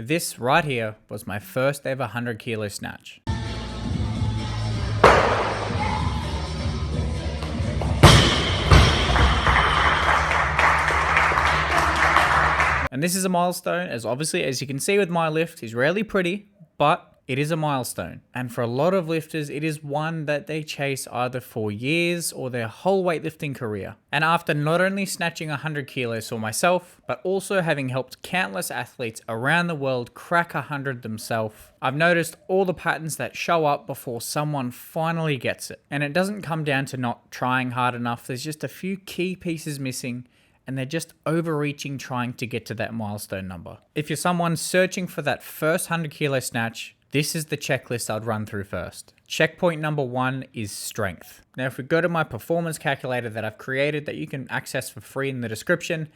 This right here was my first ever 100 kilo snatch. And this is a milestone, as obviously, as you can see with my lift, is rarely pretty, but it is a milestone. And for a lot of lifters, it is one that they chase either for years or their whole weightlifting career. And after not only snatching 100 kilos for myself, but also having helped countless athletes around the world crack 100 themselves, I've noticed all the patterns that show up before someone finally gets it. And it doesn't come down to not trying hard enough. There's just a few key pieces missing, and they're just overreaching trying to get to that milestone number. If you're someone searching for that first 100 kilo snatch, this is the checklist I'd run through first. Checkpoint number 1 is strength. Now, if we go to my performance calculator that I've created that you can access for free in the description,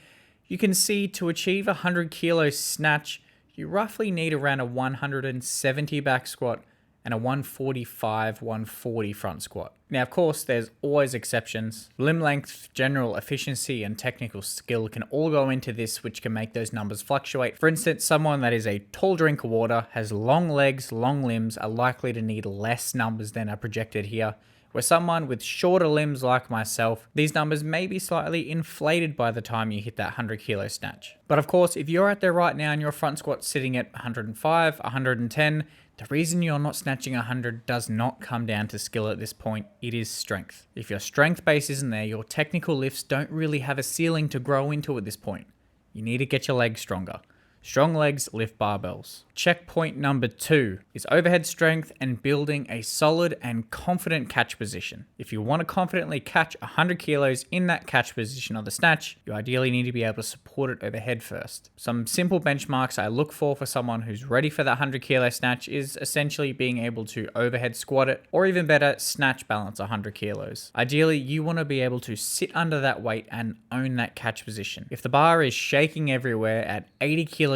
you can see to achieve a 100 kilo snatch, you roughly need around a 170 back squat and a 145, 140 front squat. Now, of course, there's always exceptions. Limb length, general efficiency, and technical skill can all go into this, which can make those numbers fluctuate. For instance, someone that is a tall drink of water, has long legs, long limbs, are likely to need less numbers than are projected here. Where someone with shorter limbs like myself, these numbers may be slightly inflated by the time you hit that 100 kilo snatch. But of course, if you're out there right now and your front squat's sitting at 105, 110, the reason you're not snatching 100 does not come down to skill at this point, it is strength. If your strength base isn't there, your technical lifts don't really have a ceiling to grow into at this point. You need to get your legs stronger. Strong legs lift barbells. Checkpoint number 2 is overhead strength and building a solid and confident catch position. If you want to confidently catch 100 kilos in that catch position of the snatch, you ideally need to be able to support it overhead first. Some simple benchmarks I look for someone who's ready for that 100 kilo snatch is essentially being able to overhead squat it, or even better, snatch balance 100 kilos. Ideally, you want to be able to sit under that weight and own that catch position. If the bar is shaking everywhere at 80 kilograms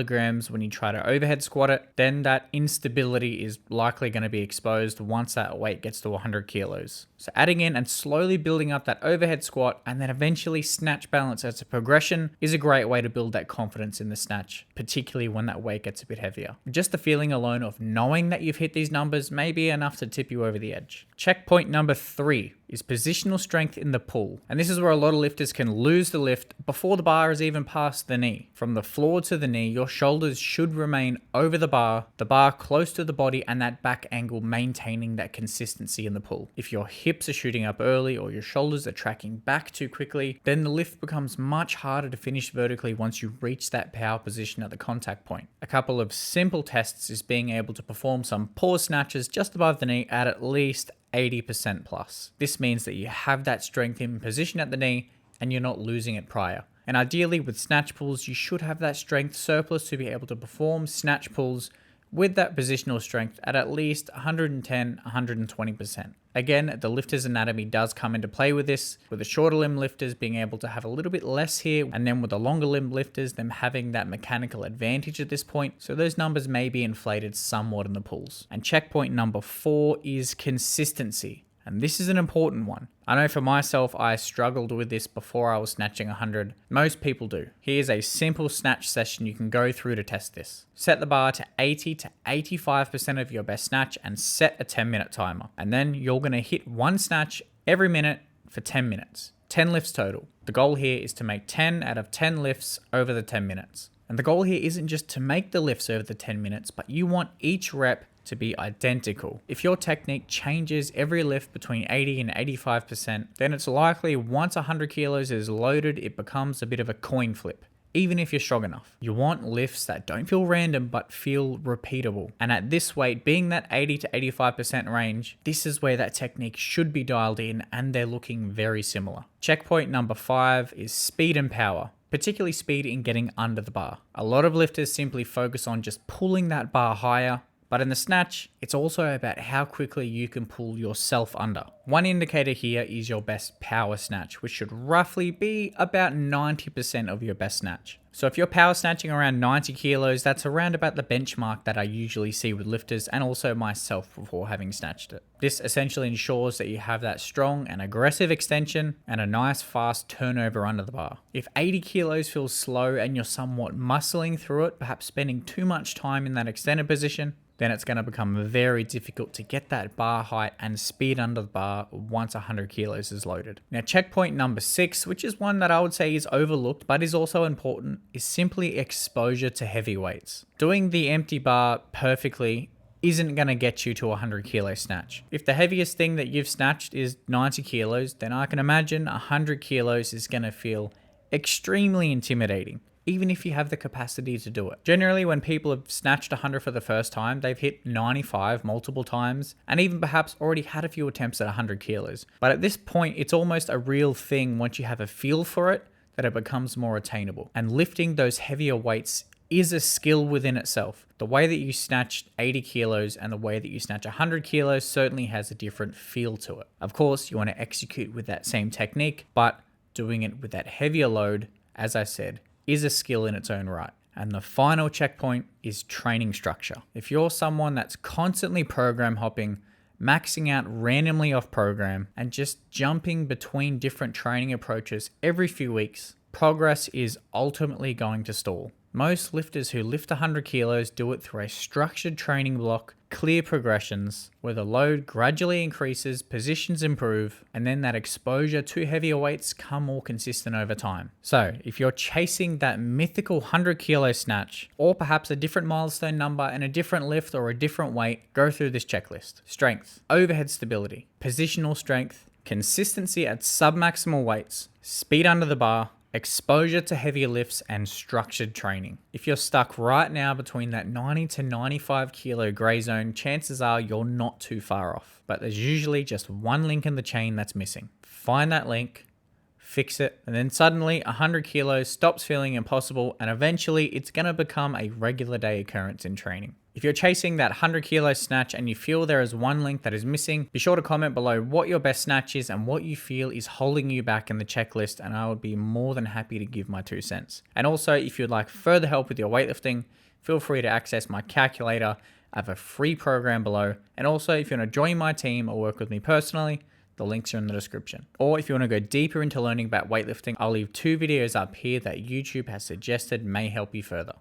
when you try to overhead squat it, then that instability is likely going to be exposed once that weight gets to 100 kilos. So adding in and slowly building up that overhead squat and then eventually snatch balance as a progression is a great way to build that confidence in the snatch, particularly when that weight gets a bit heavier. Just the feeling alone of knowing that you've hit these numbers may be enough to tip you over the edge. Checkpoint number 3 is positional strength in the pull. And this is where a lot of lifters can lose the lift before the bar is even past the knee. From the floor to the knee, your shoulders should remain over the bar close to the body, and that back angle maintaining that consistency in the pull. If your hips are shooting up early or your shoulders are tracking back too quickly, then the lift becomes much harder to finish vertically once you reach that power position at the contact point. A couple of simple tests is being able to perform some pause snatches just above the knee at least 80% plus. This means that you have that strength in position at the knee and you're not losing it prior. And ideally with snatch pulls, you should have that strength surplus to be able to perform snatch pulls with that positional strength at least 110, 120%. Again, the lifter's anatomy does come into play with this, with the shorter limb lifters being able to have a little bit less here, and then with the longer limb lifters, them having that mechanical advantage at this point. So those numbers may be inflated somewhat in the pulls. And checkpoint number 4 is consistency. And this is an important one. I know for myself, I struggled with this before I was snatching 100. Most people do. Here's a simple snatch session you can go through to test this. Set the bar to 80 to 85% of your best snatch and set a 10-minute timer. And then you're gonna hit one snatch every minute for 10 minutes. 10 lifts total. The goal here is to make 10 out of 10 lifts over the 10 minutes. And the goal here isn't just to make the lifts over the 10 minutes, but you want each rep to be identical. If your technique changes every lift between 80 and 85%, then it's likely once 100 kilos is loaded, it becomes a bit of a coin flip, even if you're strong enough. You want lifts that don't feel random, but feel repeatable. And at this weight, being that 80 to 85% range, this is where that technique should be dialed in, and they're looking very similar. Checkpoint number 5 is speed and power. Particularly speed in getting under the bar. A lot of lifters simply focus on just pulling that bar higher, but in the snatch, it's also about how quickly you can pull yourself under. One indicator here is your best power snatch, which should roughly be about 90% of your best snatch. So if you're power snatching around 90 kilos, that's around about the benchmark that I usually see with lifters and also myself before having snatched it. This essentially ensures that you have that strong and aggressive extension and a nice fast turnover under the bar. If 80 kilos feels slow and you're somewhat muscling through it, perhaps spending too much time in that extended position, then it's going to become very difficult to get that bar height and speed under the bar once 100 kilos is loaded. Now, checkpoint number 6, which is one that I would say is overlooked but is also important, is simply exposure to heavy weights. Doing the empty bar perfectly isn't going to get you to a 100 kilo snatch. If the heaviest thing that you've snatched is 90 kilos, then I can imagine 100 kilos is going to feel extremely intimidating, even if you have the capacity to do it. Generally, when people have snatched 100 for the first time, they've hit 95 multiple times, and even perhaps already had a few attempts at 100 kilos. But at this point, it's almost a real thing once you have a feel for it, that it becomes more attainable. And lifting those heavier weights is a skill within itself. The way that you snatch 80 kilos and the way that you snatch 100 kilos certainly has a different feel to it. Of course, you want to execute with that same technique, but doing it with that heavier load, as I said, is a skill in its own right. And the final checkpoint is training structure. If you're someone that's constantly program hopping, maxing out randomly off program, and just jumping between different training approaches every few weeks, progress is ultimately going to stall. Most lifters who lift 100 kilos do it through a structured training block, clear progressions, where the load gradually increases, positions improve, and then that exposure to heavier weights come more consistent over time. So if you're chasing that mythical 100 kilo snatch, or perhaps a different milestone number and a different lift or a different weight, go through this checklist. Strength, overhead stability, positional strength, consistency at submaximal weights, speed under the bar, exposure to heavier lifts, and structured training. If you're stuck right now between that 90 to 95 kilo gray zone, chances are you're not too far off. But there's usually just one link in the chain that's missing. Find that link, fix it, and then suddenly 100 kilos stops feeling impossible, and eventually it's going to become a regular day occurrence in training. If you're chasing that 100 kilo snatch and you feel there is one link that is missing, be sure to comment below what your best snatch is and what you feel is holding you back in the checklist, and I would be more than happy to give my 2 cents. And also, if you'd like further help with your weightlifting, feel free to access my calculator. I have a free program below. And also, if you want to join my team or work with me personally, the links are in the description. Or if you want to go deeper into learning about weightlifting, I'll leave 2 videos up here that YouTube has suggested may help you further.